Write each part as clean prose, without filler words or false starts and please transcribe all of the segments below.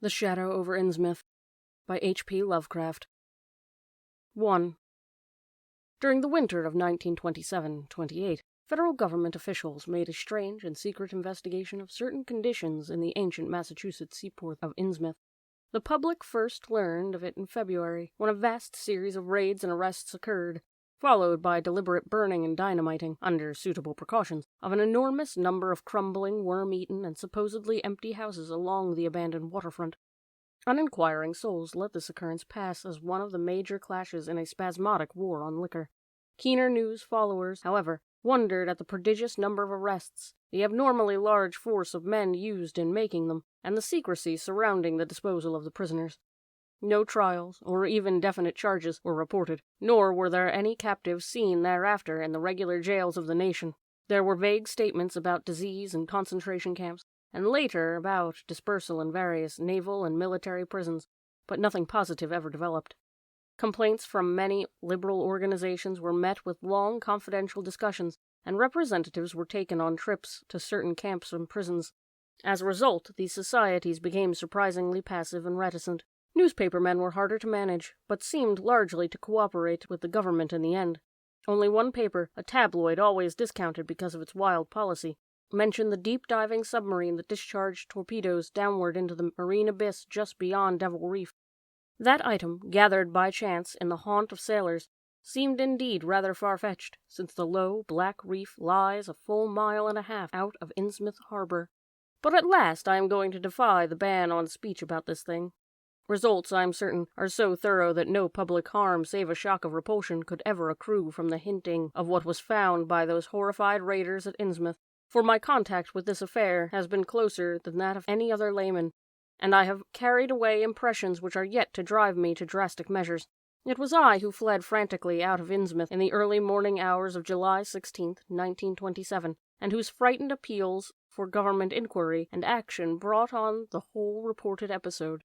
The Shadow Over Innsmouth by H.P. Lovecraft. 1. During the winter of 1927-28, federal government officials made a strange and secret investigation of certain conditions in the ancient Massachusetts seaport of Innsmouth. The public first learned of it in February, when a vast series of raids and arrests occurred, followed by deliberate burning and dynamiting, under suitable precautions, of an enormous number of crumbling, worm-eaten, and supposedly empty houses along the abandoned waterfront. Uninquiring souls let this occurrence pass as one of the major clashes in a spasmodic war on liquor. Keener news followers, however, wondered at the prodigious number of arrests, the abnormally large force of men used in making them, and the secrecy surrounding the disposal of the prisoners. No trials, or even definite charges, were reported, nor were there any captives seen thereafter in the regular jails of the nation. There were vague statements about disease and concentration camps, and later about dispersal in various naval and military prisons, but nothing positive ever developed. Complaints from many liberal organizations were met with long confidential discussions, and representatives were taken on trips to certain camps and prisons. As a result, these societies became surprisingly passive and reticent. Newspapermen were harder to manage, but seemed largely to cooperate with the government in the end. Only one paper, a tabloid always discounted because of its wild policy, mentioned the deep-diving submarine that discharged torpedoes downward into the marine abyss just beyond Devil Reef. That item, gathered by chance in the haunt of sailors, seemed indeed rather far-fetched, since the low, black reef lies a full mile and a half out of Innsmouth harbor. But at last I am going to defy the ban on speech about this thing. Results, I am certain, are so thorough that no public harm save a shock of repulsion could ever accrue from the hinting of what was found by those horrified raiders at Innsmouth, for my contact with this affair has been closer than that of any other layman, and I have carried away impressions which are yet to drive me to drastic measures. It was I who fled frantically out of Innsmouth in the early morning hours of July 16, 1927, and whose frightened appeals for government inquiry and action brought on the whole reported episode.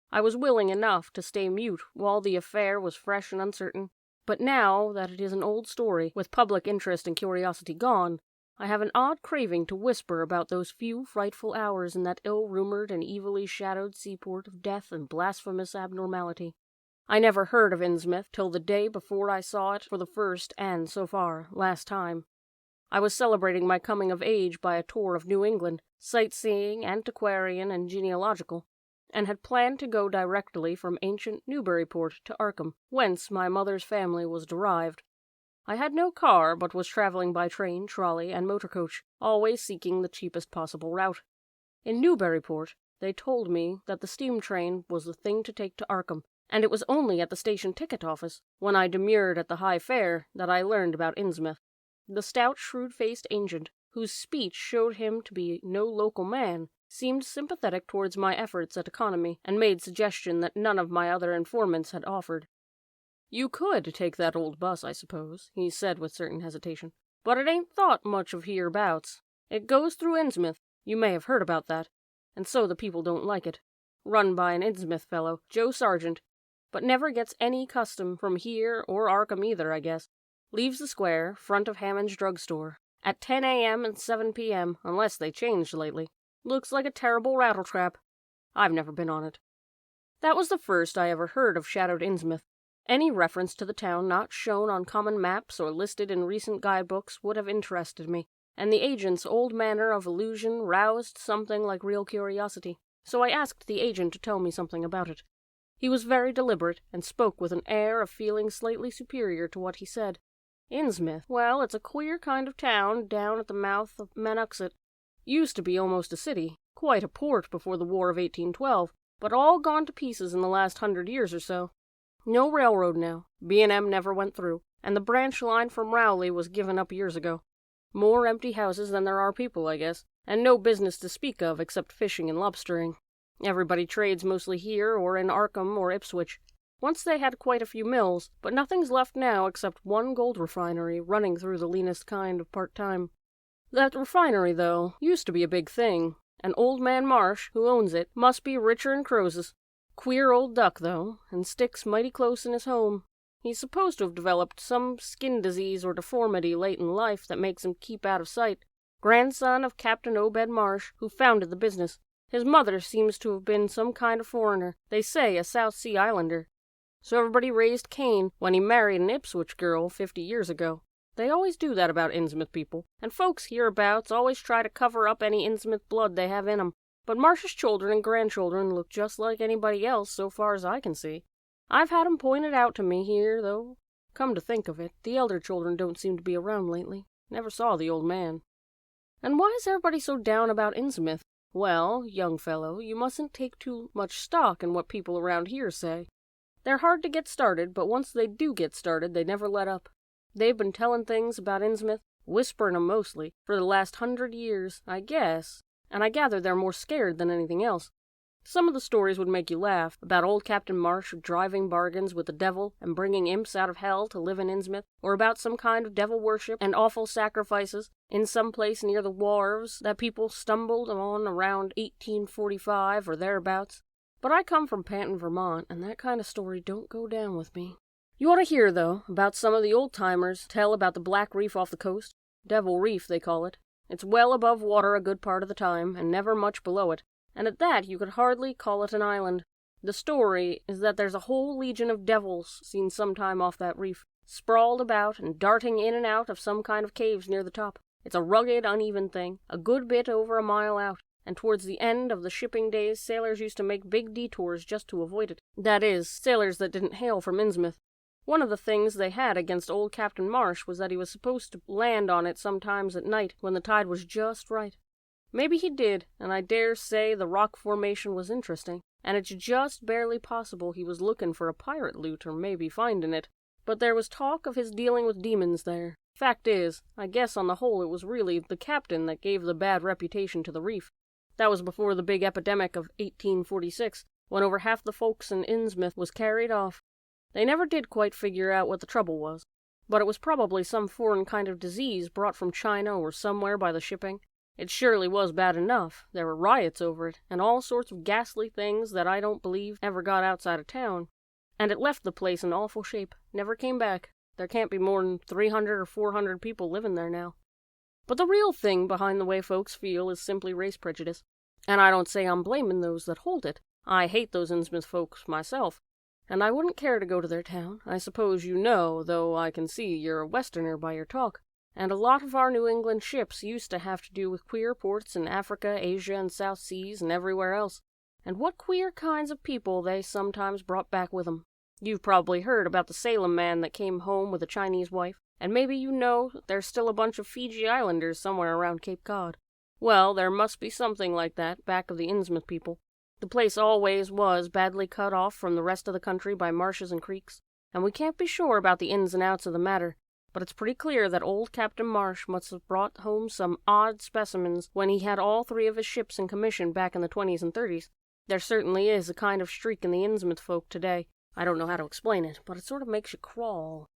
I was willing enough to stay mute while the affair was fresh and uncertain, but now that it is an old story, with public interest and curiosity gone, I have an odd craving to whisper about those few frightful hours in that ill-rumored and evilly shadowed seaport of death and blasphemous abnormality. I never heard of Innsmouth till the day before I saw it for the first and, so far, last time. I was celebrating my coming of age by a tour of New England, sightseeing, antiquarian, and genealogical, and had planned to go directly from ancient Newburyport to Arkham, whence my mother's family was derived. I had no car, but was traveling by train, trolley, and motor coach, always seeking the cheapest possible route. In Newburyport, they told me that the steam train was the thing to take to Arkham, and it was only at the station ticket office, when I demurred at the high fare, that I learned about Innsmouth. The stout, shrewd-faced agent, whose speech showed him to be no local man, seemed sympathetic towards my efforts at economy, and made suggestion that none of my other informants had offered. "You could take that old bus, I suppose," he said with certain hesitation, "but it ain't thought much of hereabouts. It goes through Innsmouth, you may have heard about that, and so the people don't like it. Run by an Innsmouth fellow, Joe Sargent, but never gets any custom from here or Arkham either, I guess. Leaves the square, front of Hammond's drugstore, at 10 a.m. and 7 p.m., unless they changed lately. Looks like a terrible rattletrap. I've never been on it." That was the first I ever heard of shadowed Innsmouth. Any reference to the town not shown on common maps or listed in recent guidebooks would have interested me, and the agent's old manner of allusion roused something like real curiosity, so I asked the agent to tell me something about it. He was very deliberate, and spoke with an air of feeling slightly superior to what he said. "Innsmouth, well, it's a queer kind of town down at the mouth of Manaxet. Used to be almost a city, quite a port before the War of 1812, but all gone to pieces in the last 100 years or so. No railroad now, B&M never went through, and the branch line from Rowley was given up years ago. More empty houses than there are people, I guess, and no business to speak of except fishing and lobstering. Everybody trades mostly here or in Arkham or Ipswich. Once they had quite a few mills, but nothing's left now except one gold refinery running through the leanest kind of part-time. That refinery, though, used to be a big thing, and Old Man Marsh, who owns it, must be richer'n Croesus. Queer old duck, though, and sticks mighty close in his home. He's supposed to have developed some skin disease or deformity late in life that makes him keep out of sight. Grandson of Captain Obed Marsh, who founded the business. His mother seems to have been some kind of foreigner, they say a South Sea Islander. So everybody raised Cain when he married an Ipswich girl 50 years ago. They always do that about Innsmouth people, and folks hereabouts always try to cover up any Innsmouth blood they have in 'em. But Marsh's children and grandchildren look just like anybody else so far as I can see. I've had 'em pointed out to me here, though. Come to think of it, the elder children don't seem to be around lately. Never saw the old man. And why is everybody so down about Innsmouth? Well, young fellow, you mustn't take too much stock in what people around here say. They're hard to get started, but once they do get started, they never let up. They've been telling things about Innsmouth, whisperin' 'em mostly, for the last 100 years, I guess, and I gather they're more scared than anything else. Some of the stories would make you laugh, about old Captain Marsh driving bargains with the devil and bringing imps out of hell to live in Innsmouth, or about some kind of devil worship and awful sacrifices in some place near the wharves that people stumbled on around 1845 or thereabouts. But I come from Panton, Vermont, and that kind of story don't go down with me. You ought to hear, though, about some of the old-timers tell about the Black Reef off the coast. Devil Reef, they call it. It's well above water a good part of the time, and never much below it. And at that you could hardly call it an island. The story is that there's a whole legion of devils seen sometime off that reef, sprawled about and darting in and out of some kind of caves near the top. It's a rugged, uneven thing, a good bit over a mile out, and towards the end of the shipping days sailors used to make big detours just to avoid it. That is, sailors that didn't hail from Innsmouth. One of the things they had against old Captain Marsh was that he was supposed to land on it sometimes at night when the tide was just right. Maybe he did, and I dare say the rock formation was interesting, and it's just barely possible he was looking for a pirate loot or maybe finding it. But there was talk of his dealing with demons there. Fact is, I guess on the whole it was really the captain that gave the bad reputation to the reef. That was before the big epidemic of 1846, when over half the folks in Innsmouth was carried off. They never did quite figure out what the trouble was, but it was probably some foreign kind of disease brought from China or somewhere by the shipping. It surely was bad enough. There were riots over it, and all sorts of ghastly things that I don't believe ever got outside of town. And it left the place in awful shape, never came back. There can't be more than 300 or 400 people living there now. But the real thing behind the way folks feel is simply race prejudice. And I don't say I'm blaming those that hold it. I hate those Innsmouth folks myself, and I wouldn't care to go to their town. I suppose you know, though I can see you're a Westerner by your talk. And a lot of our New England ships used to have to do with queer ports in Africa, Asia, and South Seas, and everywhere else. And what queer kinds of people they sometimes brought back with them. You've probably heard about the Salem man that came home with a Chinese wife, and maybe you know there's still a bunch of Fiji Islanders somewhere around Cape Cod. Well, there must be something like that back of the Innsmouth people. The place always was badly cut off from the rest of the country by marshes and creeks, and we can't be sure about the ins and outs of the matter. But it's pretty clear that old Captain Marsh must have brought home some odd specimens when he had all 3 of his ships in commission back in the 20s and 30s. There certainly is a kind of streak in the Innsmouth folk today. I don't know how to explain it, but it sort of makes you crawl.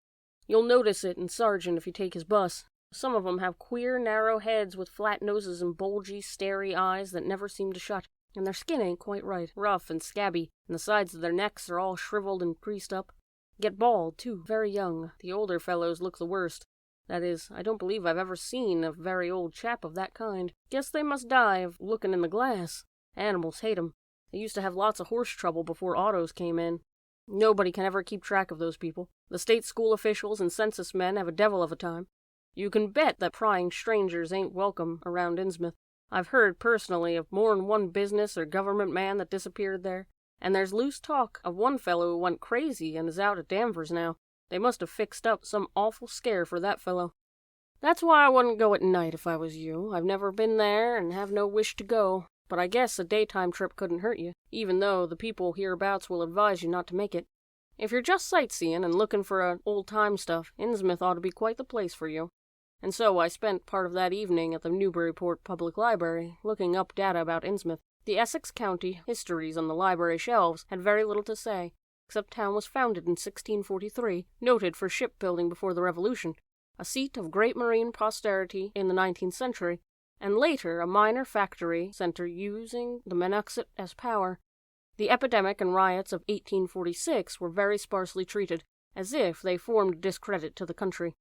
You'll notice it in Sargent if you take his bus. Some of 'em have queer, narrow heads with flat noses and bulgy, starey eyes that never seem to shut. And their skin ain't quite right, rough and scabby, and the sides of their necks are all shriveled and creased up. Get bald, too, very young. The older fellows look the worst. That is, I don't believe I've ever seen a very old chap of that kind. Guess they must die of looking in the glass. Animals hate 'em. They used to have lots of horse trouble before autos came in. Nobody can ever keep track of those people. The state school officials and census men have a devil of a time. You can bet that prying strangers ain't welcome around Innsmouth. I've heard personally of more'n one business or government man that disappeared there. And there's loose talk of one fellow who went crazy and is out at Danvers now. They must have fixed up some awful scare for that fellow. That's why I wouldn't go at night if I was you. I've never been there and have no wish to go. But I guess a daytime trip couldn't hurt you, even though the people hereabouts will advise you not to make it. If you're just sightseeing and looking for old-time stuff, Innsmouth ought to be quite the place for you. And so I spent part of that evening at the Newburyport Public Library, looking up data about Innsmouth. The Essex County histories on the library shelves had very little to say, except town was founded in 1643, noted for shipbuilding before the Revolution, a seat of great marine posterity in the 19th century, and later a minor factory center using the Monexit as power. The epidemic and riots of 1846 were very sparsely treated, as if they formed discredit to the country.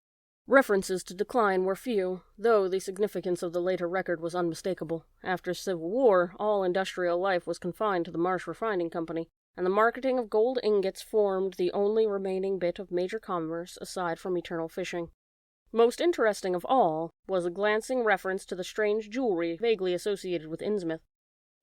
References to decline were few, though the significance of the later record was unmistakable. After Civil War, all industrial life was confined to the Marsh Refining Company, and the marketing of gold ingots formed the only remaining bit of major commerce aside from eternal fishing. Most interesting of all was a glancing reference to the strange jewelry vaguely associated with Innsmouth.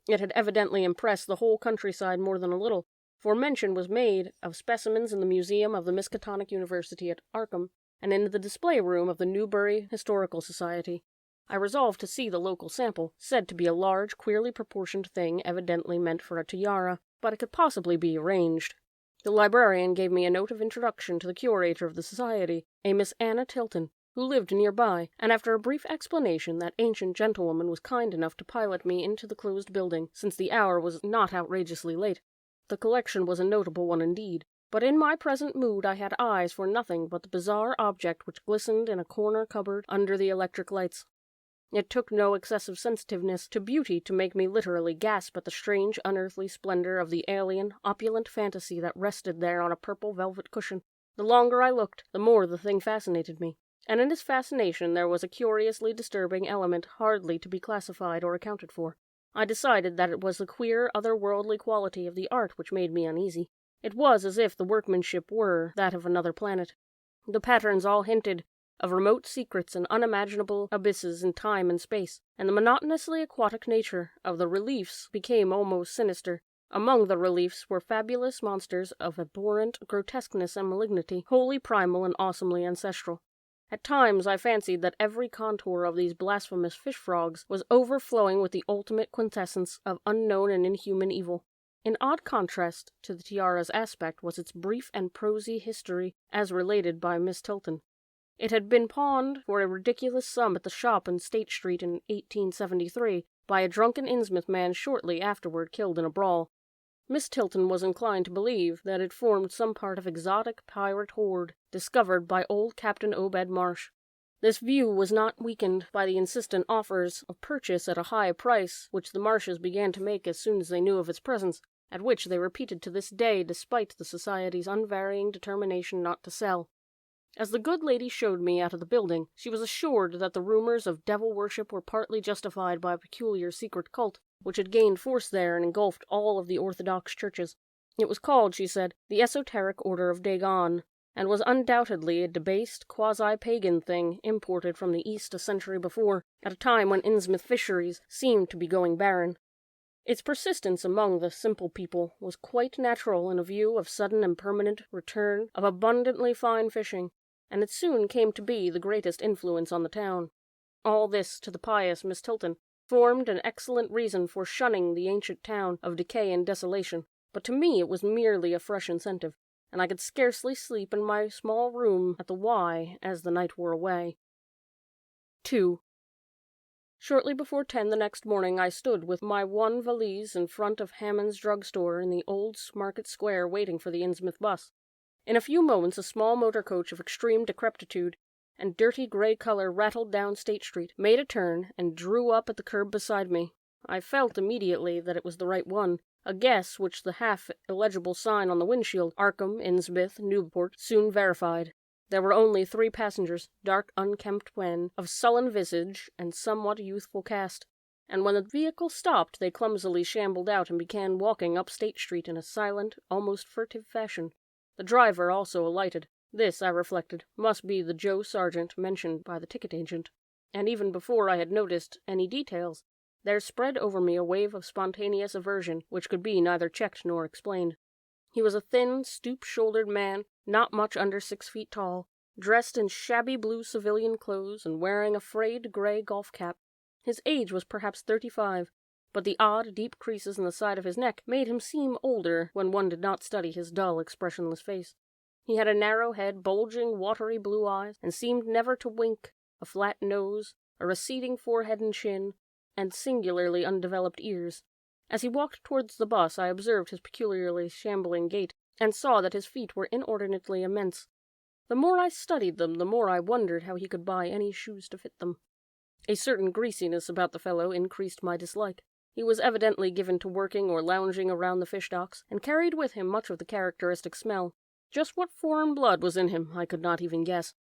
It had evidently impressed the whole countryside more than a little, for mention was made of specimens in the museum of the Miskatonic University at Arkham, and in the display room of the Newbury Historical Society. I resolved to see the local sample, said to be a large, queerly proportioned thing evidently meant for a tiara, but it could possibly be arranged. The librarian gave me a note of introduction to the curator of the society, a Miss Anna Tilton, who lived nearby, and after a brief explanation that ancient gentlewoman was kind enough to pilot me into the closed building, since the hour was not outrageously late. The collection was a notable one indeed, but in my present mood I had eyes for nothing but the bizarre object which glistened in a corner cupboard under the electric lights. It took no excessive sensitiveness to beauty to make me literally gasp at the strange, unearthly splendor of the alien, opulent fantasy that rested there on a purple velvet cushion. The longer I looked, the more the thing fascinated me, and in its fascination there was a curiously disturbing element hardly to be classified or accounted for. I decided that it was the queer, otherworldly quality of the art which made me uneasy. It was as if the workmanship were that of another planet. The patterns all hinted of remote secrets and unimaginable abysses in time and space, and the monotonously aquatic nature of the reliefs became almost sinister. Among the reliefs were fabulous monsters of abhorrent grotesqueness and malignity, wholly primal and awesomely ancestral. At times I fancied that every contour of these blasphemous fish-frogs was overflowing with the ultimate quintessence of unknown and inhuman evil. In odd contrast to the tiara's aspect was its brief and prosy history, as related by Miss Tilton. It had been pawned for a ridiculous sum at the shop in State Street in 1873 by a drunken Innsmouth man shortly afterward killed in a brawl. Miss Tilton was inclined to believe that it formed some part of exotic pirate hoard discovered by old Captain Obed Marsh. This view was not weakened by the insistent offers of purchase at a high price which the Marshes began to make as soon as they knew of its presence, at which they repeated to this day despite the Society's unvarying determination not to sell. As the good lady showed me out of the building, she was assured that the rumors of devil worship were partly justified by a peculiar secret cult, which had gained force there and engulfed all of the orthodox churches. It was called, she said, the Esoteric Order of Dagon, and was undoubtedly a debased, quasi-pagan thing imported from the East a century before, at a time when Innsmouth fisheries seemed to be going barren. Its persistence among the simple people was quite natural in a view of sudden and permanent return of abundantly fine fishing, and it soon came to be the greatest influence on the town. All this, to the pious Miss Tilton, formed an excellent reason for shunning the ancient town of decay and desolation, but to me it was merely a fresh incentive, and I could scarcely sleep in my small room at the Y as the night wore away. 2. Shortly before 10 the next morning I stood with my one valise in front of Hammond's drugstore in the old Market Square waiting for the Innsmouth bus. In a few moments a small motor coach of extreme decrepitude and dirty gray color rattled down State Street, made a turn, and drew up at the curb beside me. I felt immediately that it was the right one, a guess which the half-illegible sign on the windshield, Arkham, Innsmouth, Newport, soon verified. There were only 3 passengers, dark, unkempt men, of sullen visage and somewhat youthful cast, and when the vehicle stopped they clumsily shambled out and began walking up State Street in a silent, almost furtive fashion. The driver also alighted. This, I reflected, must be the Joe Sargent mentioned by the ticket agent, and even before I had noticed any details, there spread over me a wave of spontaneous aversion which could be neither checked nor explained. He was a thin, stoop-shouldered man, not much under 6 feet tall, dressed in shabby blue civilian clothes and wearing a frayed gray golf cap. His age was perhaps 35, but the odd, deep creases in the side of his neck made him seem older when one did not study his dull, expressionless face. He had a narrow head, bulging, watery blue eyes, and seemed never to wink, a flat nose, a receding forehead and chin, and singularly undeveloped ears. As he walked towards the bus, I observed his peculiarly shambling gait, and saw that his feet were inordinately immense. The more I studied them, the more I wondered how he could buy any shoes to fit them. A certain greasiness about the fellow increased my dislike. He was evidently given to working or lounging around the fish docks, and carried with him much of the characteristic smell. Just what foreign blood was in him, I could not even guess.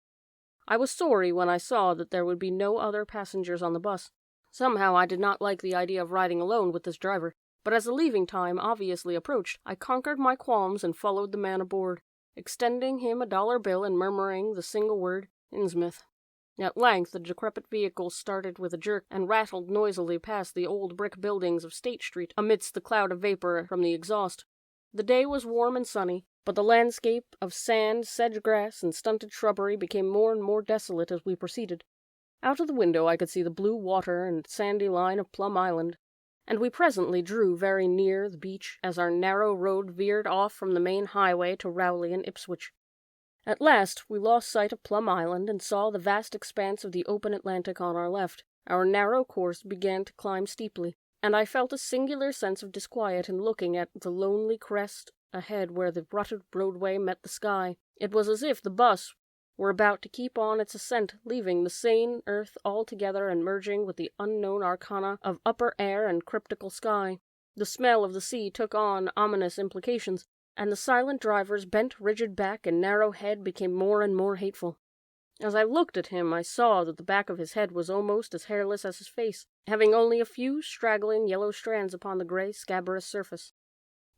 I was sorry when I saw that there would be no other passengers on the bus. Somehow I did not like the idea of riding alone with this driver, but as the leaving time obviously approached, I conquered my qualms and followed the man aboard, extending him a dollar bill and murmuring the single word, Innsmouth. At length the decrepit vehicle started with a jerk and rattled noisily past the old brick buildings of State Street amidst the cloud of vapor from the exhaust. The day was warm and sunny, but the landscape of sand, sedge-grass, and stunted shrubbery became more and more desolate as we proceeded. Out of the window I could see the blue water and sandy line of Plum Island, and we presently drew very near the beach as our narrow road veered off from the main highway to Rowley and Ipswich. At last we lost sight of Plum Island and saw the vast expanse of the open Atlantic on our left. Our narrow course began to climb steeply, and I felt a singular sense of disquiet in looking at the lonely crest ahead where the rutted roadway met the sky. It was as if the bus were about to keep on its ascent, leaving the sane earth altogether and merging with the unknown arcana of upper air and cryptical sky. The smell of the sea took on ominous implications, and the silent driver's bent, rigid back and narrow head became more and more hateful. As I looked at him, I saw that the back of his head was almost as hairless as his face, having only a few straggling yellow strands upon the gray, scabrous surface.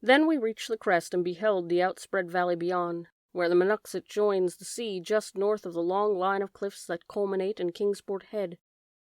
Then we reached the crest and beheld the outspread valley beyond, where the Monoxet joins the sea just north of the long line of cliffs that culminate in Kingsport Head.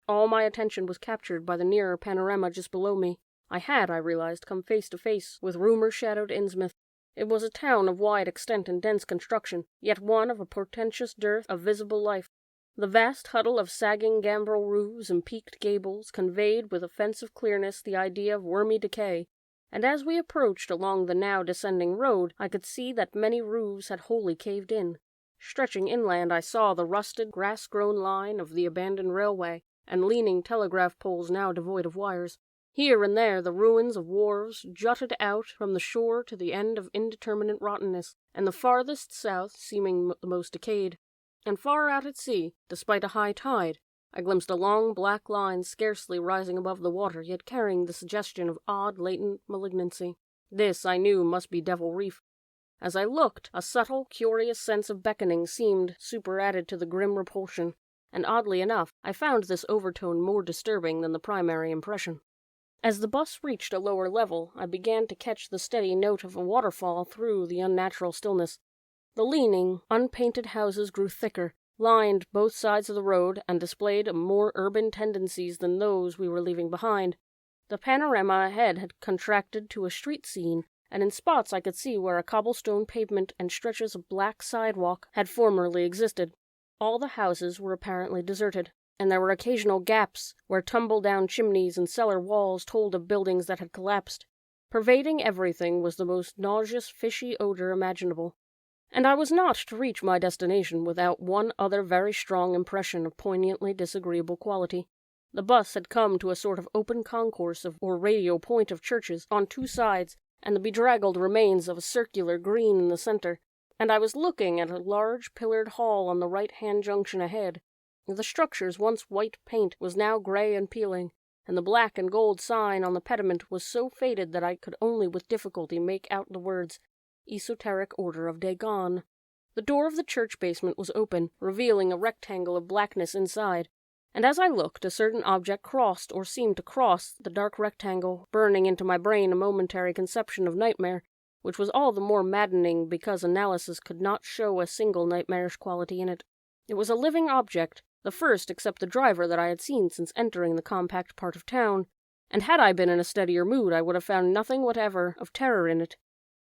All my attention was captured by the nearer panorama just below me. I had, I realized, come face to face with rumor-shadowed Innsmouth. It was a town of wide extent and dense construction, yet one of a portentous dearth of visible life. The vast huddle of sagging gambrel roofs and peaked gables conveyed with offensive clearness the idea of wormy decay, and as we approached along the now descending road, I could see that many roofs had wholly caved in. Stretching inland, I saw the rusted, grass-grown line of the abandoned railway, and leaning telegraph poles now devoid of wires. Here and there the ruins of wharves jutted out from the shore to the end of indeterminate rottenness, and the farthest south seeming the most decayed. And far out at sea, despite a high tide, I glimpsed a long black line scarcely rising above the water, yet carrying the suggestion of odd latent malignancy. This, I knew, must be Devil Reef. As I looked, a subtle, curious sense of beckoning seemed superadded to the grim repulsion, and oddly enough, I found this overtone more disturbing than the primary impression. As the bus reached a lower level, I began to catch the steady note of a waterfall through the unnatural stillness. The leaning, unpainted houses grew thicker, lined both sides of the road, and displayed more urban tendencies than those we were leaving behind. The panorama ahead had contracted to a street scene, and in spots I could see where a cobblestone pavement and stretches of black sidewalk had formerly existed. All the houses were apparently deserted, and there were occasional gaps where tumble-down chimneys and cellar walls told of buildings that had collapsed. Pervading everything was the most nauseous, fishy odor imaginable. And I was not to reach my destination without one other very strong impression of poignantly disagreeable quality. The bus had come to a sort of open concourse or radio point of churches on two sides, and the bedraggled remains of a circular green in the center, and I was looking at a large pillared hall on the right-hand junction ahead. The structure's once white paint was now gray and peeling, and the black and gold sign on the pediment was so faded that I could only with difficulty make out the words, Esoteric Order of Dagon. The door of the church basement was open, revealing a rectangle of blackness inside, and as I looked, a certain object crossed or seemed to cross the dark rectangle, burning into my brain a momentary conception of nightmare, which was all the more maddening because analysis could not show a single nightmarish quality in it. It was a living object, the first except the driver that I had seen since entering the compact part of town, and had I been in a steadier mood I would have found nothing whatever of terror in it.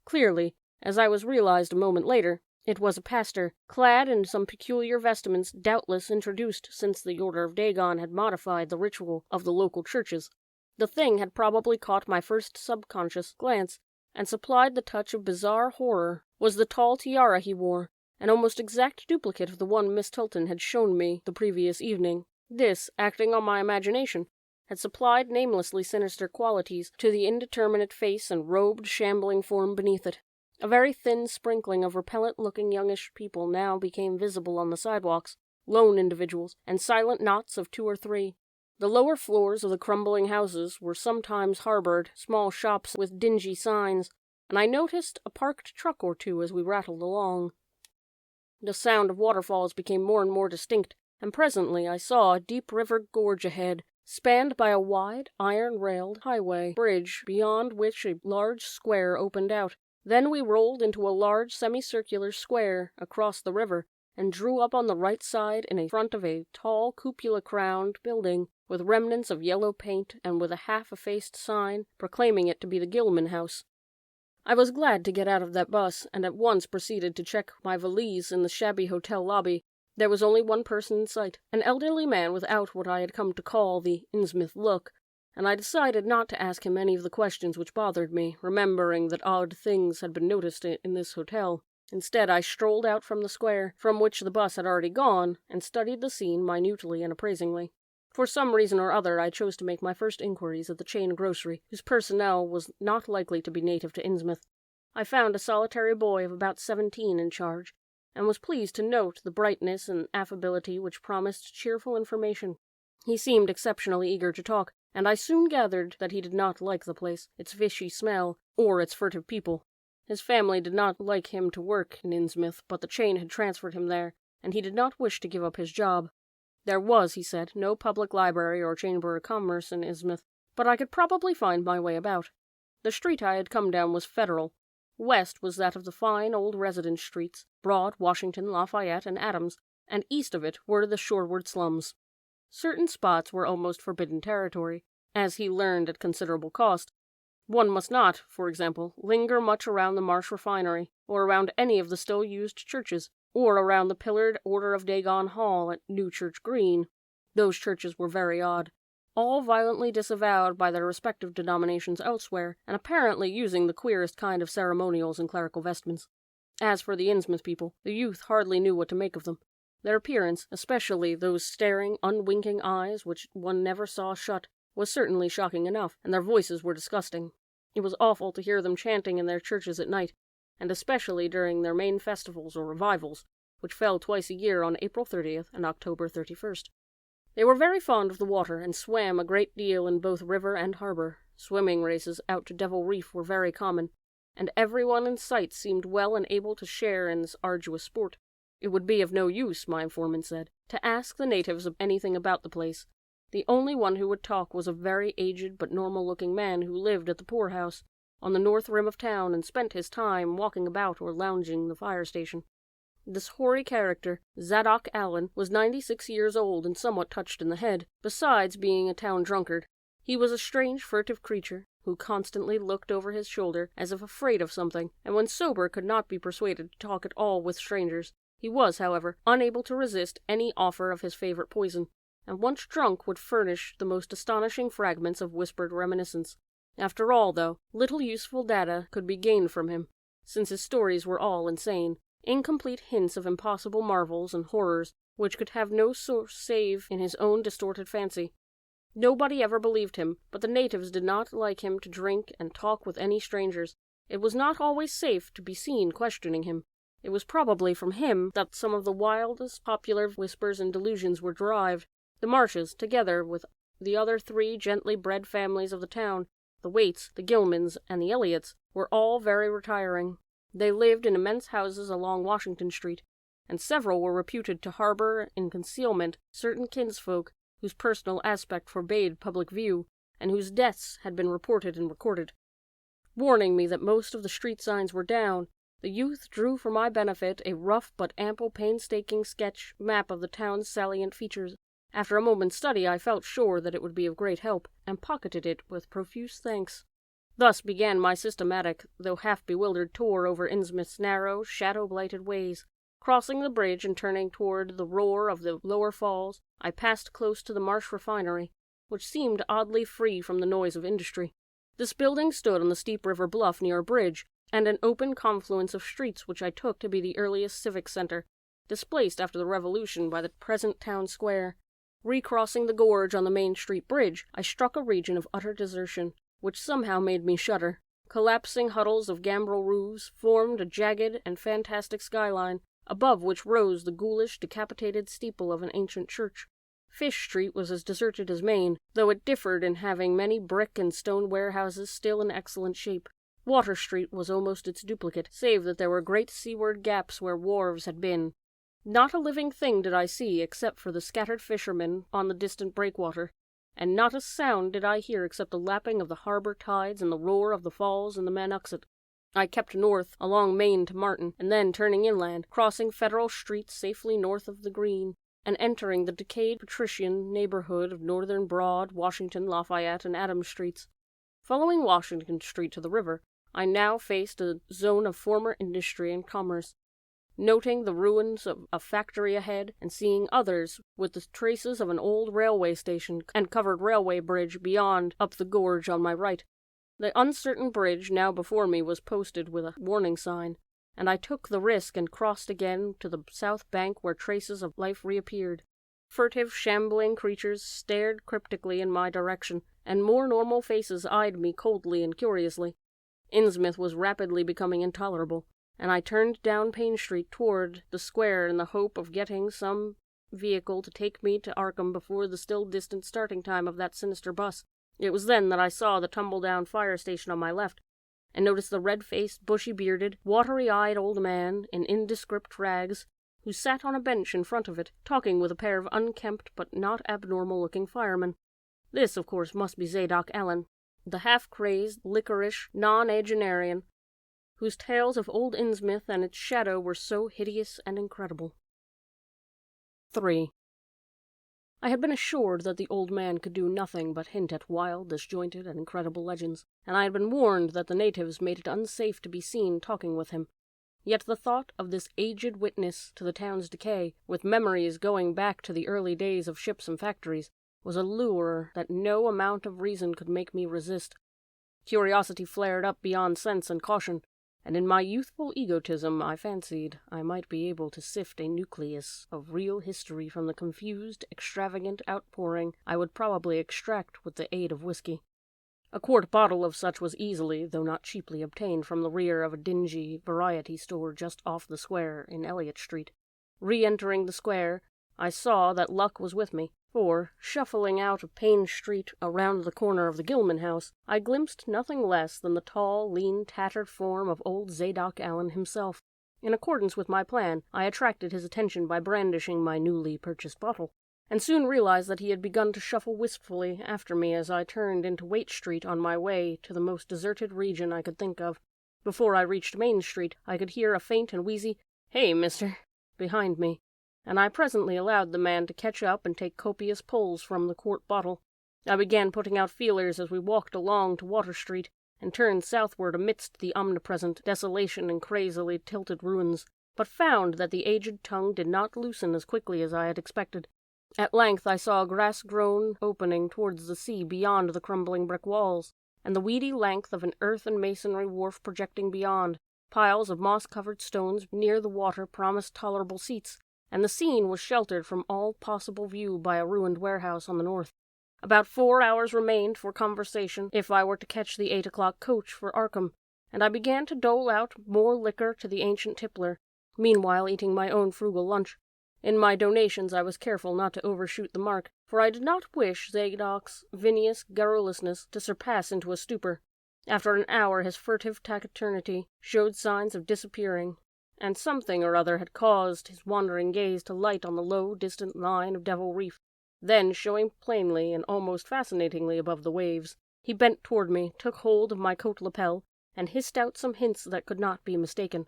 Clearly, as I was realized a moment later, it was a pastor, clad in some peculiar vestments doubtless introduced since the Order of Dagon had modified the ritual of the local churches. The thing had probably caught my first subconscious glance, and supplied the touch of bizarre horror. Was the tall tiara he wore, an almost exact duplicate of the one Miss Tilton had shown me the previous evening. This, acting on my imagination, had supplied namelessly sinister qualities to the indeterminate face and robed, shambling form beneath it. A very thin sprinkling of repellent-looking youngish people now became visible on the sidewalks, lone individuals, and silent knots of 2 or 3. The lower floors of the crumbling houses were sometimes harbored small shops with dingy signs, and I noticed a parked truck or two as we rattled along. The sound of waterfalls became more and more distinct, and presently I saw a deep river gorge ahead, spanned by a wide, iron-railed highway bridge, beyond which a large square opened out. Then we rolled into a large semicircular square across the river, and drew up on the right side in front of a tall cupola-crowned building, with remnants of yellow paint and with a half-effaced sign proclaiming it to be the Gilman House. I was glad to get out of that bus, and at once proceeded to check my valise in the shabby hotel lobby. There was only one person in sight, an elderly man without what I had come to call the Innsmouth look, and I decided not to ask him any of the questions which bothered me, remembering that odd things had been noticed in this hotel. Instead, I strolled out from the square, from which the bus had already gone, and studied the scene minutely and appraisingly. For some reason or other, I chose to make my first inquiries at the chain grocery, whose personnel was not likely to be native to Innsmouth. I found a solitary boy of about 17 in charge, and was pleased to note the brightness and affability which promised cheerful information. He seemed exceptionally eager to talk, and I soon gathered that he did not like the place, its fishy smell, or its furtive people. His family did not like him to work in Innsmouth, but the chain had transferred him there, and he did not wish to give up his job. There was, he said, no public library or chamber of commerce in Innsmouth, but I could probably find my way about. The street I had come down was Federal. West was that of the fine old residence streets, Broad, Washington, Lafayette, and Adams, and east of it were the shoreward slums. Certain spots were almost forbidden territory, as he learned at considerable cost. One must not, for example, linger much around the Marsh Refinery, or around any of the still used churches, or around the pillared Order of Dagon Hall at New Church Green. Those churches were very odd, all violently disavowed by their respective denominations elsewhere, and apparently using the queerest kind of ceremonials and clerical vestments. As for the Innsmouth people, the youth hardly knew what to make of them. Their appearance, especially those staring, unwinking eyes which one never saw shut, was certainly shocking enough, and their voices were disgusting. It was awful to hear them chanting in their churches at night, and especially during their main festivals or revivals, which fell twice a year on April 30th and October 31st. They were very fond of the water, and swam a great deal in both river and harbor. Swimming races out to Devil Reef were very common, and everyone in sight seemed well and able to share in this arduous sport. It would be of no use, my informant said, to ask the natives of anything about the place. The only one who would talk was a very aged but normal-looking man who lived at the poorhouse, on the north rim of town, and spent his time walking about or lounging the fire station. This hoary character, Zadok Allen, was 96 years old and somewhat touched in the head, besides being a town drunkard. He was a strange, furtive creature, who constantly looked over his shoulder as if afraid of something, and when sober could not be persuaded to talk at all with strangers. He was, however, unable to resist any offer of his favorite poison, and once drunk would furnish the most astonishing fragments of whispered reminiscence. After all, though, little useful data could be gained from him, since his stories were all insane, incomplete hints of impossible marvels and horrors which could have no source save in his own distorted fancy. Nobody ever believed him, but the natives did not like him to drink and talk with any strangers. It was not always safe to be seen questioning him. It was probably from him that some of the wildest popular whispers and delusions were derived. The Marshes, together with the other 3 gently bred families of the town, the Waits, the Gilmans, and the Elliots, were all very retiring. They lived in immense houses along Washington Street, and several were reputed to harbor in concealment certain kinsfolk whose personal aspect forbade public view, and whose deaths had been reported and recorded. Warning me that most of the street signs were down, the youth drew for my benefit a rough but ample painstaking sketch map of the town's salient features. After a moment's study I felt sure that it would be of great help, and pocketed it with profuse thanks. Thus began my systematic, though half-bewildered tour over Innsmouth's narrow, shadow-blighted ways. Crossing the bridge and turning toward the roar of the lower falls, I passed close to the Marsh Refinery, which seemed oddly free from the noise of industry. This building stood on the steep river bluff near a bridge, and an open confluence of streets which I took to be the earliest civic center, displaced after the Revolution by the present town square. Recrossing the gorge on the Main Street Bridge, I struck a region of utter desertion, which somehow made me shudder. Collapsing huddles of gambrel roofs formed a jagged and fantastic skyline, above which rose the ghoulish, decapitated steeple of an ancient church. Fish Street was as deserted as Main, though it differed in having many brick and stone warehouses still in excellent shape. Water Street was almost its duplicate, save that there were great seaward gaps where wharves had been, Not a living thing did I see except for the scattered fishermen on the distant breakwater, and not a sound did I hear except the lapping of the harbor tides and the roar of the falls in the Manoxet. I kept north along Main to Martin, and then turning inland, crossing Federal Street safely north of the Green, and entering the decayed patrician neighborhood of Northern Broad, Washington, Lafayette, and Adams Streets. Following Washington Street to the river, I now faced a zone of former industry and commerce, noting the ruins of a factory ahead, and seeing others with the traces of an old railway station and covered railway bridge beyond up the gorge on my right. The uncertain bridge now before me was posted with a warning sign, and I took the risk and crossed again to the south bank where traces of life reappeared. Furtive, shambling creatures stared cryptically in my direction, and more normal faces eyed me coldly and curiously. Innsmouth was rapidly becoming intolerable, and I turned down Payne Street toward the square in the hope of getting some vehicle to take me to Arkham before the still distant starting time of that sinister bus. It was then that I saw the tumble-down fire station on my left, and noticed the red-faced, bushy-bearded, watery-eyed old man in indescript rags, who sat on a bench in front of it, talking with a pair of unkempt but not abnormal-looking firemen. This, of course, must be Zadok Allen, the half-crazed, liquorish, nonagenarian, whose tales of old Innsmouth and its shadow were so hideous and incredible. 3. I had been assured that the old man could do nothing but hint at wild, disjointed, and incredible legends, and I had been warned that the natives made it unsafe to be seen talking with him. Yet the thought of this aged witness to the town's decay, with memories going back to the early days of ships and factories, was a lure that no amount of reason could make me resist. Curiosity flared up beyond sense and caution, and in my youthful egotism I fancied I might be able to sift a nucleus of real history from the confused, extravagant outpouring I would probably extract with the aid of whiskey. A quart bottle of such was easily, though not cheaply, obtained from the rear of a dingy variety store just off the square in Elliott Street. Re-entering the square, I saw that luck was with me, for, shuffling out of Payne Street around the corner of the Gilman house, I glimpsed nothing less than the tall, lean, tattered form of old Zadok Allen himself. In accordance with my plan, I attracted his attention by brandishing my newly purchased bottle, and soon realized that he had begun to shuffle wistfully after me as I turned into Waite Street on my way to the most deserted region I could think of. Before I reached Main Street, I could hear a faint and wheezy, "Hey, mister," behind me, and I presently allowed the man to catch up and take copious pulls from the quart bottle. I began putting out feelers as we walked along to Water Street, and turned southward amidst the omnipresent desolation and crazily tilted ruins, but found that the aged tongue did not loosen as quickly as I had expected. At length I saw a grass-grown opening towards the sea beyond the crumbling brick walls, and the weedy length of an earth and masonry wharf projecting beyond. Piles of moss-covered stones near the water promised tolerable seats, and the scene was sheltered from all possible view by a ruined warehouse on the north. About 4 hours remained for conversation if I were to catch the 8 o'clock coach for Arkham, and I began to dole out more liquor to the ancient tippler, meanwhile eating my own frugal lunch. In my donations I was careful not to overshoot the mark, for I did not wish Zadok's vinous garrulousness to surpass into a stupor. After an hour his furtive taciturnity showed signs of disappearing, and something or other had caused his wandering gaze to light on the low, distant line of Devil Reef. Then, showing plainly and almost fascinatingly above the waves, he bent toward me, took hold of my coat lapel, and hissed out some hints that could not be mistaken.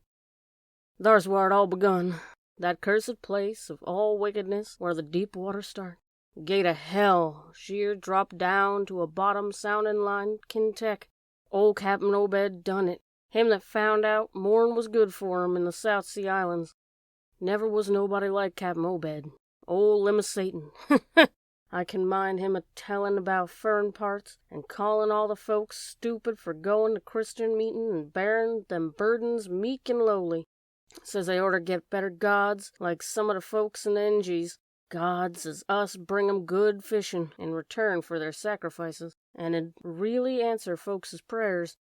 "There's where it all begun. That cursed place of all wickedness where the deep water starts. Gate of hell, sheer drop down to a bottom-sounding line Kintek. Old Captain Obed done it. Him that found out more'n was good for him in the South Sea Islands. Never was nobody like Captain Obed. Old limb of Satan. I can mind him a-tellin' about furrin parts, and callin' all the folks stupid for goin' to Christian meetin' and bearin' them burdens meek and lowly. Says they orter get better gods, like some of the folks in the Injies. Gods as us bring 'em good fishin' in return for their sacrifices, and 'd really answer folks' prayers.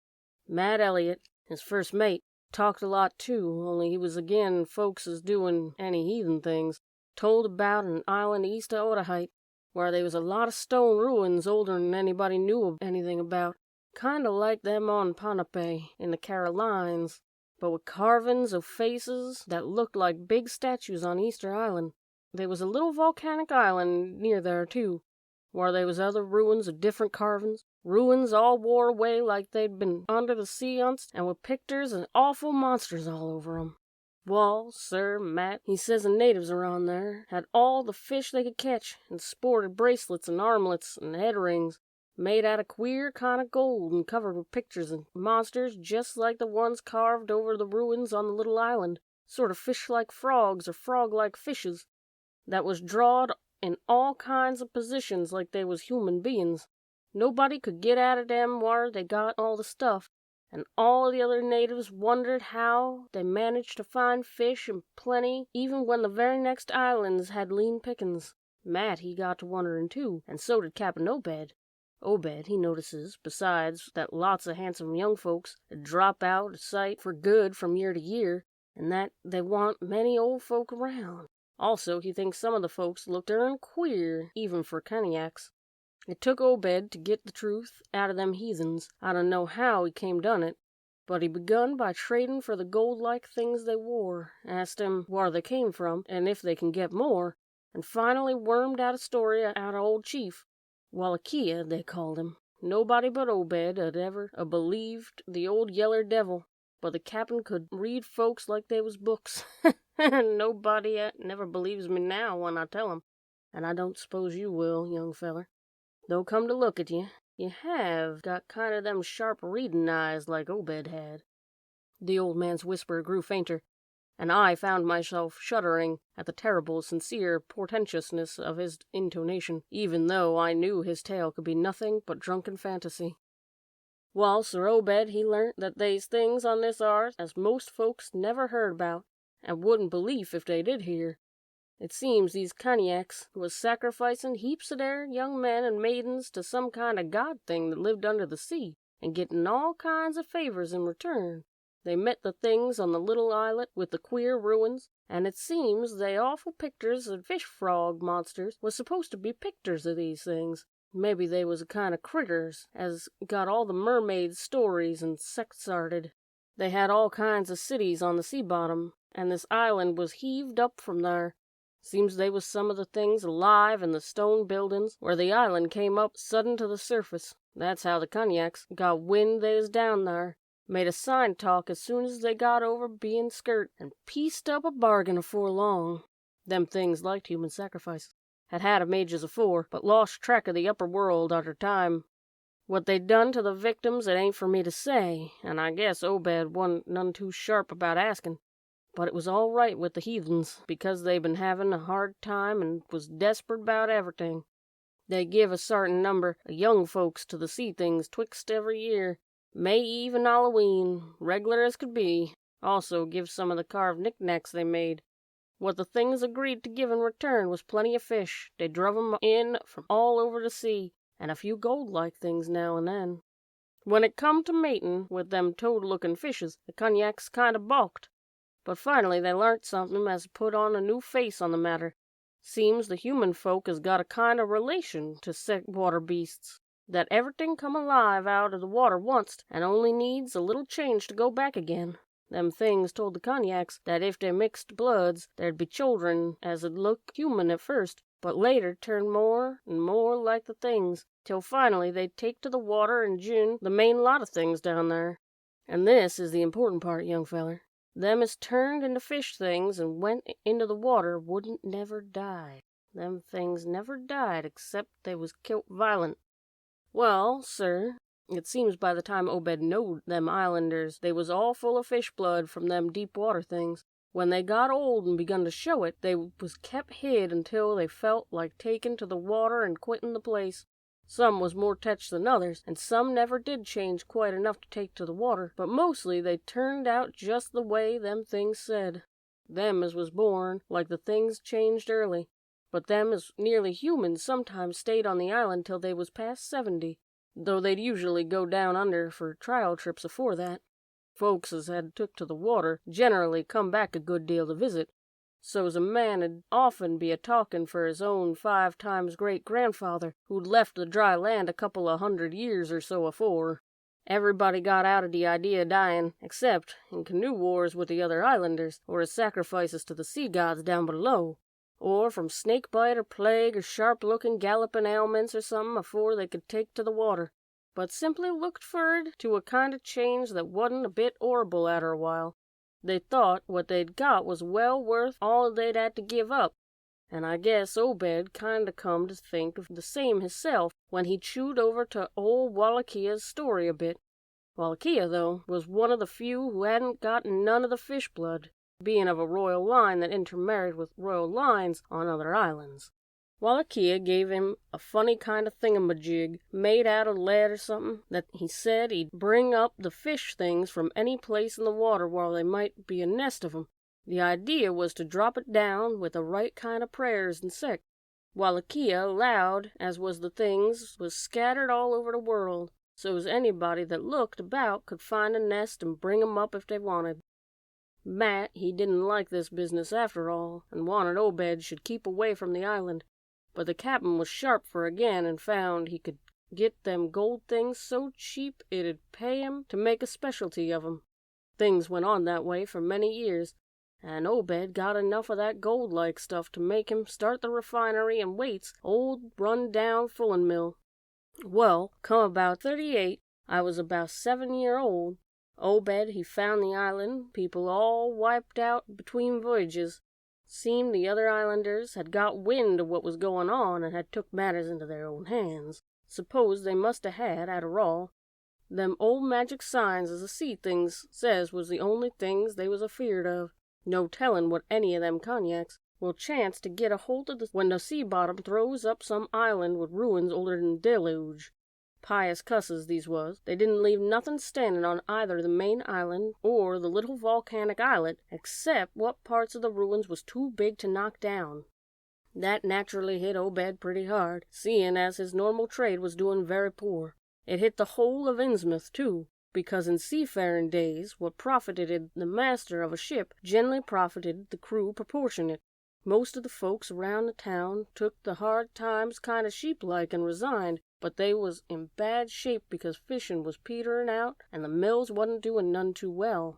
Matt Elliott, his first mate, talked a lot too, only he was agin folks' doin' any heathen things. Told about an island east of Otaheite, where they was a lot of stone ruins older'n anybody knew of anything about, kind of like them on Ponape in the Carolines. but with carvings of faces that looked like big statues on Easter Island. There was a little volcanic island near there, too, where there was other ruins of different carvings. Ruins all wore away like they'd been under the sea once, and with pictures and awful monsters all over 'em. Well, sir, Matt, he says the natives around there had all the fish they could catch, and sported bracelets and armlets and head rings, made out of queer kind of gold and covered with pictures and monsters just like the ones carved over the ruins on the little island, sort of fish-like frogs or frog-like fishes, that was drawed in all kinds of positions like they was human beings. Nobody could get at them where they got all the stuff, and all the other natives wondered how they managed to find fish in plenty even when the very next islands had lean pickings. Matt, he got to wondering too, and so did Captain Obed. Obed, he notices, besides, that lots of handsome young folks drop out of sight for good from year to year, and that they want many old folk around. Also, he thinks some of the folks look darn queer, even for Kaniaks. It took Obed to get the truth out of them heathens. I don't know how he came done it, but he begun by trading for the gold-like things they wore, asked 'em where they came from, and if they can get more, and finally wormed out a story out of old Chief. Wallachia, they called him. Nobody but Obed had ever believed the old yeller devil, but the captain could read folks like they was books. Nobody never believes me now when I tell 'em, and I don't suppose you will, young feller. Though come to look at you, you have got kind of them sharp reading eyes like Obed had. The old man's whisper grew fainter, and I found myself shuddering at the terrible, sincere portentousness of his intonation, even though I knew his tale could be nothing but drunken fantasy. Well, Sir Obed, he learnt that they's things on this arth as most folks never heard about, and wouldn't believe if they did hear. It seems these Kaniaks was sacrificing heaps of their young men and maidens to some kind of god thing that lived under the sea, and getting all kinds of favors in return. They met the things on the little islet with the queer ruins, and it seems they awful pictures of fish frog monsters was supposed to be pictures of these things. Maybe they was a kind of critters as got all the mermaids' stories and sex arted. They had all kinds of cities on the sea bottom, and this island was heaved up from there. Seems they was some of the things alive in the stone buildings where the island came up sudden to the surface. That's how the Kaniaks got wind they was down there. Made a sign talk as soon as they got over being skirt, and pieced up a bargain afore long. Them things liked human sacrifices. Had 'em ages afore, but lost track of the upper world arter time. What they done to the victims it ain't for me to say, and I guess Obed wasn't none too sharp about asking. But it was all right with the heathens, because they been having a hard time and was desperate about everything. They give a sartain number of young folks to the sea things twixt every year, May Eve and Halloween, reg'lar as could be. Also give some of the carved knickknacks they made. What the things agreed to give in return was plenty of fish. They druv 'em in from all over the sea, and a few gold-like things now and then. When it come to mating with them toad-looking fishes, the Kaniaks kind of balked. But finally they learnt something as put on a new face on the matter. Seems the human folk has got a kind of relation to sick water beasts, that everything come alive out of the water onct, and only needs a little change to go back again. Them things told the Kaniaks that if they mixed bloods, there'd be children as'd look human at first, but later turn more and more like the things, till finally they'd take to the water and jine the main lot of things down there. And this is the important part, young feller. Them as turned into fish things and went into the water wouldn't never die. Them things never died except they was kilt violent. Well, sir, it seems by the time Obed knowed them islanders, they was all full of fish blood from them deep water things. When they got old and begun to show it, they was kept hid until they felt like taking to the water and quitting the place. Some was more tetched than others, and some never did change quite enough to take to the water, but mostly they turned out just the way them things said. Them as was born like the things changed early, but them as nearly human sometimes stayed on the island till they was past 70, though they'd usually go down under for trial trips afore that. Folks as had took to the water generally come back a good deal to visit, so's a man 'd often be a-talking for his own 5 times great-grandfather who'd left the dry land a couple of 100 years or so afore. Everybody got out of the idea of dying, except in canoe wars with the other islanders, or as sacrifices to the sea gods down below, or from snake bite or plague or sharp-looking galloping ailments or something afore they could take to the water, but simply looked for'ard to a kind of change that wasn't a bit 'orrible arter a while. They thought what they'd got was well worth all they'd had to give up, and I guess Obed kind of come to think of the same hisself when he chewed over to old Wallachiyah's story a bit. Wallachiyah, though, was one of the few who hadn't got none of the fish blood, being of a royal line that intermarried with royal lines on other islands. Wallachiyah gave him a funny kind of thingamajig made out of lead or something that he said he'd bring up the fish things from any place in the water while they might be a nest of 'em. The idea was to drop it down with the right kind of prayers and sick. Wallachiyah allowed as was the things was scattered all over the world, so as anybody that looked about could find a nest and bring 'em up if they wanted. Matt, he didn't like this business after all, and wanted Obed should keep away from the island. But the captain was sharp for again and found he could get them gold things so cheap it'd pay him to make a specialty of 'em. Things went on that way for many years, and Obed got enough of that gold-like stuff to make him start the refinery in Waite's old run-down fullin' mill. Well, come about 38, I was about 7-year-old. Obed, he found the island people all wiped out between voyages. Seemed the other islanders had got wind of what was going on and had took matters into their own hands. Suppose they must have had, arter all. Them old magic signs as the sea things says was the only things they was afeard of. No tellin' what any of them cognacs will chance to get a holt of when the sea bottom throws up some island with ruins older than deluge. Pious cusses these was. They didn't leave nothing standing on either the main island or the little volcanic islet, except what parts of the ruins was too big to knock down. That naturally hit Obed pretty hard, seeing as his normal trade was doing very poor. It hit the whole of Innsmouth, too, because in seafaring days what profited the master of a ship generally profited the crew proportionate. Most of the folks around the town took the hard times kind of sheep-like and resigned, but they was in bad shape because fishin' was peterin' out and the mills wasn't doing none too well.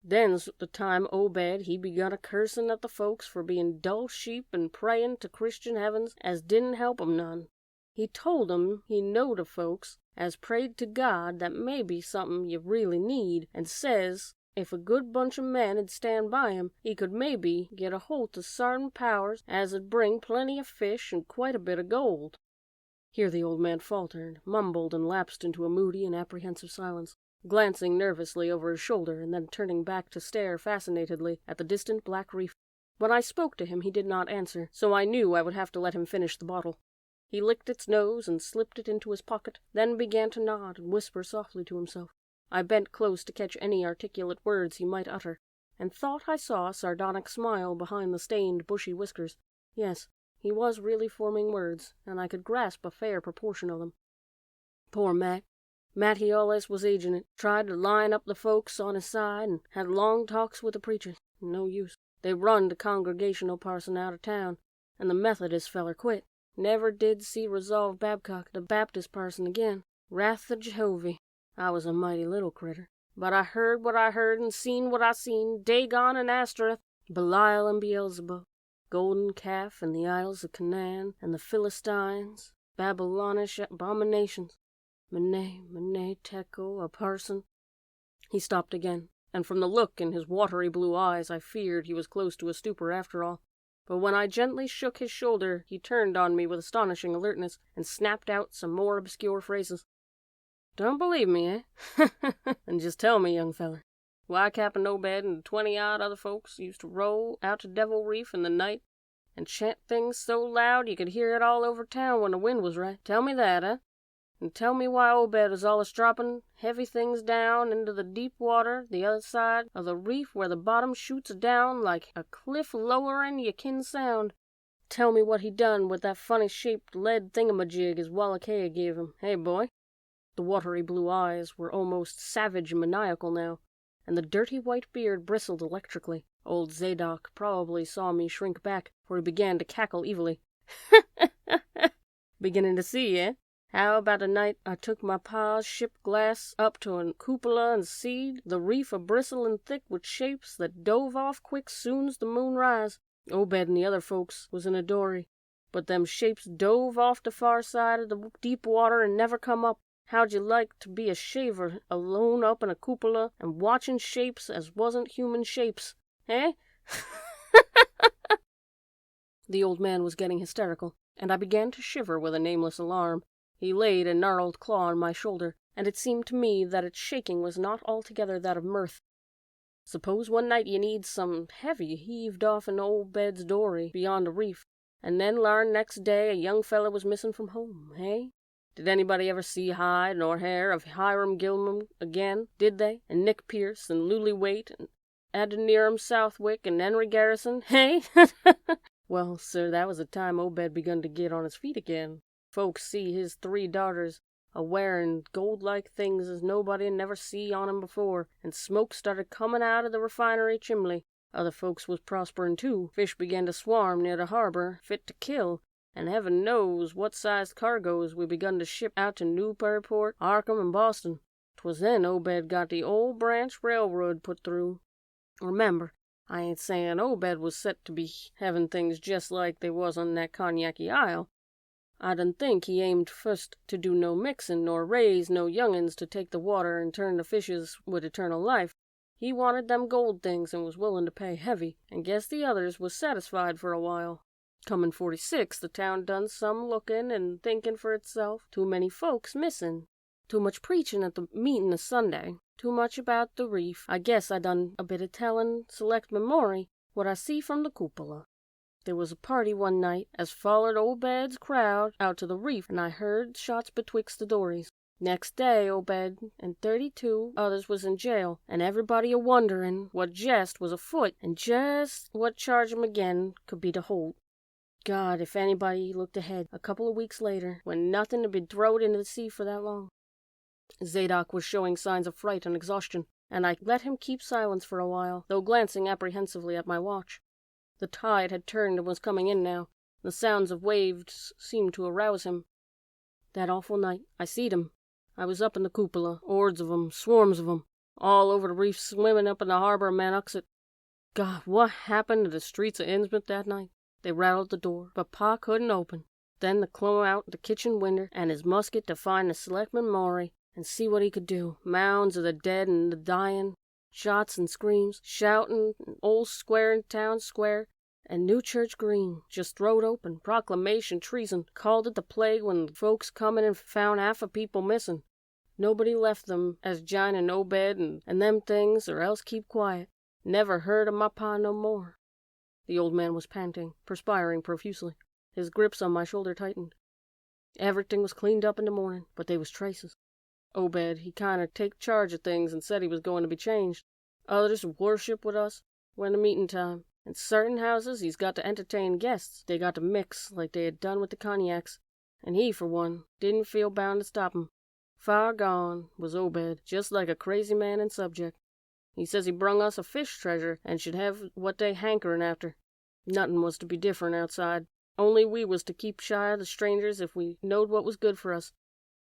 Then's the time Obed he begun a cursin' at the folks for being dull sheep and prayin' to Christian heavens as didn't help 'em none. He told 'em he knowed of folks as prayed to God that may be something you really need, and says if a good bunch of men 'd stand by him, he could maybe get a holt of sartin powers as 'd bring plenty of fish and quite a bit of gold. Here the old man faltered, mumbled, and lapsed into a moody and apprehensive silence, glancing nervously over his shoulder and then turning back to stare fascinatedly at the distant black reef. When I spoke to him he did not answer, so I knew I would have to let him finish the bottle. He licked its nose and slipped it into his pocket, then began to nod and whisper softly to himself. I bent close to catch any articulate words he might utter, and thought I saw a sardonic smile behind the stained, bushy whiskers. Yes, he was really forming words, and I could grasp a fair proportion of them. Poor Matt. Matt he allus was agin it. Tried to line up the folks on his side, and had long talks with the preachers. No use. They run the Congregational parson out of town, and the Methodist feller quit. Never did see Resolve Babcock, the Baptist parson, again. Wrath of Jehovah. I was a mighty little critter. But I heard what I heard and seen what I seen, Dagon and Ashtoreth, Belial and Beelzebub, Golden Calf and the Isles of Canaan and the Philistines, Babylonish abominations. Mene, Tekel, a parson. He stopped again, and from the look in his watery blue eyes I feared he was close to a stupor after all. But when I gently shook his shoulder, he turned on me with astonishing alertness and snapped out some more obscure phrases. Don't believe me, eh? Then just tell me, young feller. Why Captain Obed and 20-odd other folks used to row out to Devil Reef in the night and chant things so loud you could hear it all over town when the wind was right. Tell me that, eh? And tell me why Obed was allus dropping heavy things down into the deep water the other side of the reef where the bottom shoots down like a cliff lower'n you kin sound. Tell me what he done with that funny-shaped lead thingamajig as Wallachiyah gave him. Hey, boy? The watery blue eyes were almost savage and maniacal now, and the dirty white beard bristled electrically. Old Zadok probably saw me shrink back, for he began to cackle evilly. Beginning to see, eh? How about the night I took my pa's ship glass up to a cupola and seed the reef a-bristling thick with shapes that dove off quick soon's the moon rise. Obed and the other folks was in a dory, but them shapes dove off the far side of the deep water and never come up. How'd you like to be a shaver alone up in a cupola and watching shapes as wasn't human shapes, eh? The old man was getting hysterical, and I began to shiver with a nameless alarm. He laid a gnarled claw on my shoulder, and it seemed to me that its shaking was not altogether that of mirth. Suppose one night you need some heavy heaved off in old Bed's dory beyond the reef, and then larn next day a young feller was missing from home, eh? Did anybody ever see hide nor hair of Hiram Gilman again, did they? And Nick Pierce, and Lully Waite, and Adoniram Southwick, and Henry Garrison, hey? Well, sir, that was the time Obed begun to get on his feet again. Folks see his 3 daughters a-wearing gold-like things as nobody never see on 'em before, and smoke started comin' out of the refinery chimney. Other folks was prosperin' too. Fish began to swarm near the harbor, fit to kill, and heaven knows what sized cargoes we begun to ship out to Newburyport, Arkham, and Boston. 'Twas then Obed got the Old Branch Railroad put through. Remember, I ain't sayin' Obed was set to be havin' things just like they was on that Cognacy Isle. I done think he aimed first to do no mixin' nor raise no young'uns to take the water and turn the fishes with eternal life. He wanted them gold things and was willin' to pay heavy, and guess the others was satisfied for a while. Comin' '46, the town done some lookin' and thinkin' for itself. Too many folks missin'. Too much preachin' at the meetin' a Sunday. Too much about the reef. I guess I done a bit of tellin' Selectman Maury what I see from the cupola. There was a party one night as follered Obed's crowd out to the reef, and I heard shots betwixt the dories. Next day, Obed and 32 others was in jail, and everybody a-wonderin' what jest was afoot, and jest what charge 'em again could be to hold. God, if anybody looked ahead a couple of weeks later, when nothing had been throwed into the sea for that long. Zadok was showing signs of fright and exhaustion, and I let him keep silence for a while, though glancing apprehensively at my watch. The tide had turned and was coming in now. The sounds of waves seemed to arouse him. That awful night, I seed 'em. I was up in the cupola, hordes of 'em, swarms of 'em, all over the reef swimming up in the harbor of Manuxet. God, what happened to the streets of Innsmouth that night? They rattled the door, but Pa couldn't open. Then they clomb out the kitchen winder and his musket to find the Selectman Maury and see what he could do. Mounds of the dead and the dying, shots and screams, shouting, and Old Square in Town Square, and New Church Green just throwed open, proclamation, treason, called it the plague when folks come in and found half a people missing. Nobody left them as jinin' Obed and them things, or else keep quiet. Never heard of my pa no more. The old man was panting, perspiring profusely. His grips on my shoulder tightened. Everything was cleaned up in the morning, but they was traces. Obed, he kinder take charge of things and said he was going to be changed. Others worship with us when the meeting time. In certain houses he's got to entertain guests. They got to mix like they had done with the cognacs. And he, for one, didn't feel bound to stop 'em. Far gone was Obed, just like a crazy man in subject. He says he brung us a fish treasure and should have what they hankerin' after. Nothin' was to be different outside. Only we was to keep shy of the strangers if we knowed what was good for us.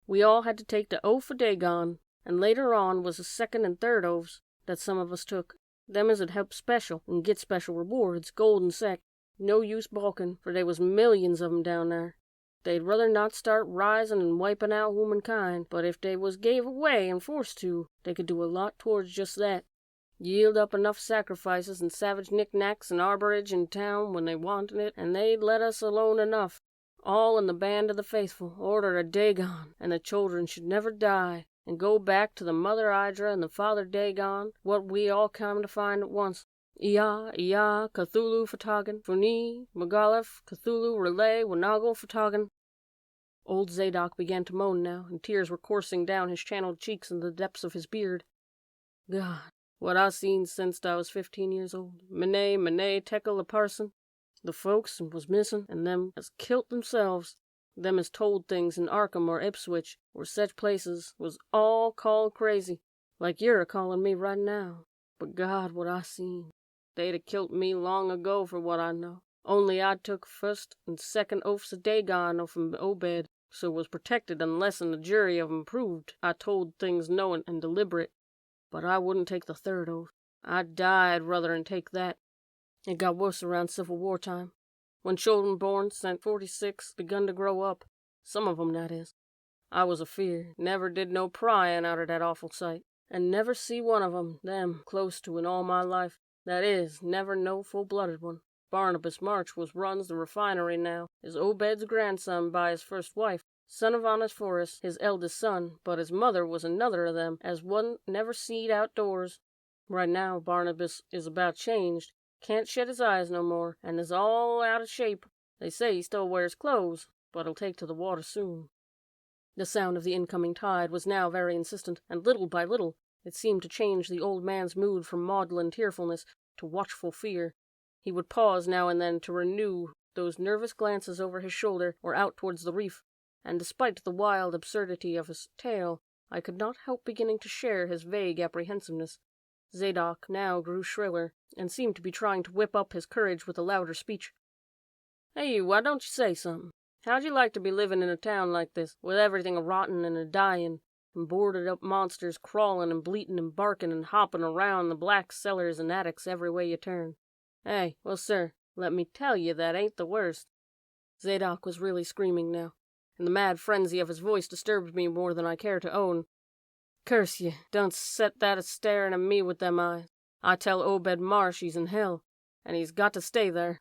We all had to take the oath of Dagon, and later on was the second and third oaths that some of us took. Them as'd help special and get special rewards, gold and sec. No use balkin', for they was millions of 'em down there. They'd rather not start risin' and wipin' out humankind, but if they was gave away and forced to, they could do a lot towards just that. Yield up enough sacrifices and savage knickknacks and arborage in town when they wanted it, and they'd let us alone enough. All in the band of the faithful, order of Dagon, and the children should never die, and go back to the mother Hydra and the father Dagon, what we all come to find at once. Iya, Iya, Cthulhu Fatagan, Funi, Megalith, Cthulhu Relay, Wanagal Fatagan. Old Zadok began to moan now, and tears were coursing down his channeled cheeks in the depths of his beard. God, what I seen since I was 15 years old. Mene, Tekel a parson. The folks was missin', and them as kilt themselves. Them as told things in Arkham or Ipswich, or such places, was all called crazy, like you're a-calling me right now. But God, what I seen. They'd a kilt me long ago for what I know. Only I took first and second oaths of Dagon from Obed. so was protected unless in the jury of 'em proved I told things knowing and deliberate. But I wouldn't take the third oath. I'd died rather than take that. It got worse around Civil War time, when children born since '46 begun to grow up. Some of 'em, that is. I was afeard, never did no pryin' out of that awful sight, and never see one of 'em close to in all my life. That is, never no full-blooded one. Barnabas March runs the refinery now, is Obed's grandson by his first wife, son of honest Forrest, his eldest son, but his mother was another of them as one never seed outdoors. Right now Barnabas is about changed, can't shed his eyes no more, and is all out of shape. They say he still wears clothes, but he'll take to the water soon. The sound of the incoming tide was now very insistent, and little by little it seemed to change the old man's mood from maudlin tearfulness to watchful fear. He would pause now and then to renew those nervous glances over his shoulder or out towards the reef, and despite the wild absurdity of his tale, I could not help beginning to share his vague apprehensiveness. Zadok now grew shriller, and seemed to be trying to whip up his courage with a louder speech. "Hey, you, why don't you say something? How'd you like to be living in a town like this, with everything a-rottin' and a-dyin', and boarded-up monsters crawlin' and bleatin' and barkin' and hoppin' around the black cellars and attics every way you turn? Hey, well, sir, let me tell you that ain't the worst." Zadok was really screaming now, and the mad frenzy of his voice disturbed me more than I care to own. "Curse ye, don't set that a-staring at me with them eyes. I tell Obed Marsh he's in hell, and he's got to stay there.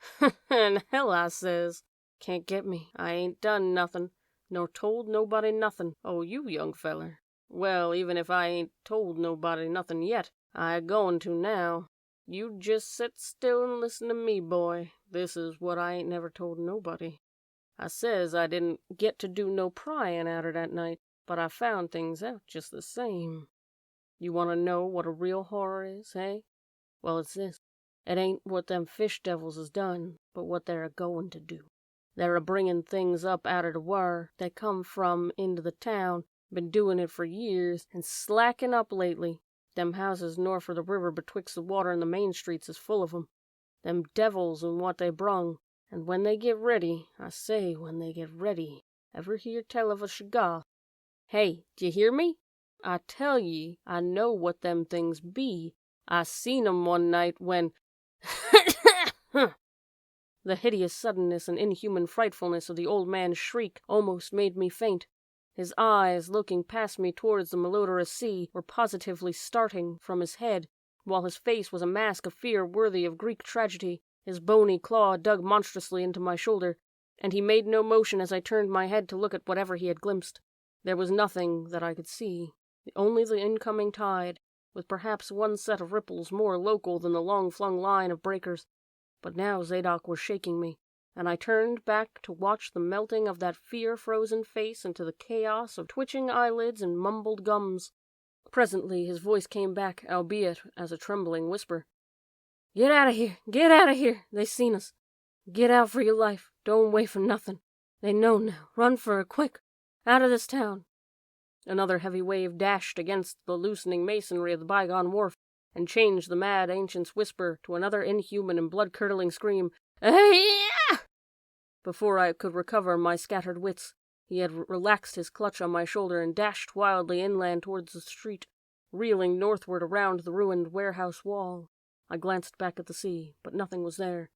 In hell, I says. Can't get me. I ain't done nothing, nor told nobody nothing. Oh, you young feller. Well, even if I ain't told nobody nothing yet, I goin' to now. You just sit still and listen to me, boy. This is what I ain't never told nobody. I says I didn't get to do no pryin' outer that night, but I found things out just the same. You want to know what a real horror is, hey? Well, it's this. It ain't what them fish devils has done, but what they're a-goin' to do. They're a-bringin' things up out of the whar they come from into the town, been doin' it for years, and slackin' up lately. Them houses north of the river betwixt the water and the main streets is full of 'em. Them devils and what they brung. And when they get ready, I say when they get ready, ever hear tell of a Shoggoth? Hey, d'ye hear me? I tell ye, I know what them things be. I seen 'em one night when... The hideous suddenness and inhuman frightfulness of the old man's shriek almost made me faint. His eyes, looking past me towards the malodorous sea, were positively starting from his head, while his face was a mask of fear worthy of Greek tragedy. His bony claw dug monstrously into my shoulder, and he made no motion as I turned my head to look at whatever he had glimpsed. There was nothing that I could see, only the incoming tide, with perhaps one set of ripples more local than the long-flung line of breakers. But now Zadok was shaking me, and I turned back to watch the melting of that fear-frozen face into the chaos of twitching eyelids and mumbled gums. Presently his voice came back, albeit as a trembling whisper. "Get out of here! Get out of here! They seen us! Get out for your life! Don't wait for nothing! They know now! Run for it, quick! Out of this town!" Another heavy wave dashed against the loosening masonry of the bygone wharf, and changed the mad ancient's whisper to another inhuman and blood-curdling scream. Before I could recover my scattered wits, he had relaxed his clutch on my shoulder and dashed wildly inland towards the street, reeling northward around the ruined warehouse wall. I glanced back at the sea, but nothing was there,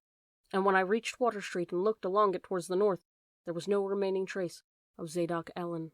and when I reached Water Street and looked along it towards the north, there was no remaining trace of Zadok Allen.